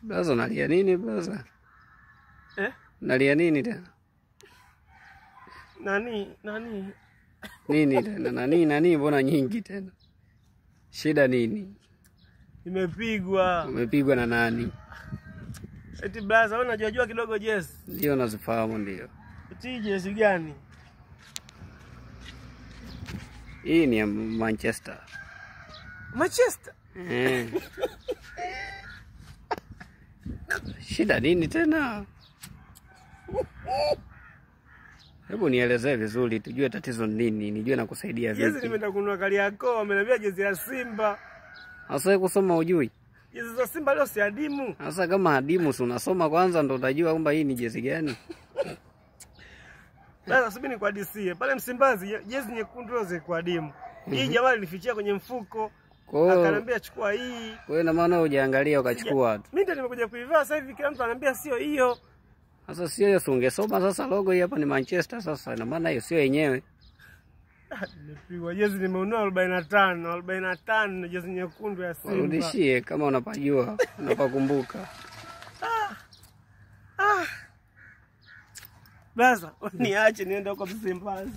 Blaza unalia nini blaza? Unalia nini tena? Nani? Nini tena? Nani mbona nyingi tena? Shida nini? Nimepigwa. Umepigwa na nani? Eti blaza wewe unajua kidogo jezi? Ndio nazifahamu ndio. Eti jezi gani? Hii ni ya Manchester. Manchester? Shida nini tena? Hebu nielezee vizuri tujue tatizo nini, nijue nakusaidia vipi. Jezi nimeenda kununua Kariakoo, ameniambia jezi ya Simba. Sasa kusoma ujui? Jezi za Simba leo si adimu. Sasa kama adimu si unasoma kwanza ndo utajua kwamba hii ni jezi gani. Sasa subiri ni kwa DC. Pale Msimbazi jezi nyekundu roze kwa adimu. Hii jamaa alinifichia kwenye mfuko. Akaniambia chukua hii. Wewe na maana hujaangalia ukachukua tu. Mimi ndio nimekuja kuivaa sasa hivi kila mtu ananiambia sio hiyo. Sasa sio hiyo ungesoma sasa logo hii hapa ni Manchester sasa na maana hiyo sio yenyewe. Nimepigwa jezi nimeunua 45 jezi nyekundu ya Simba. Rudishie kama unapajua, unapakumbuka. Blaza, niache niende huko Msimbazi.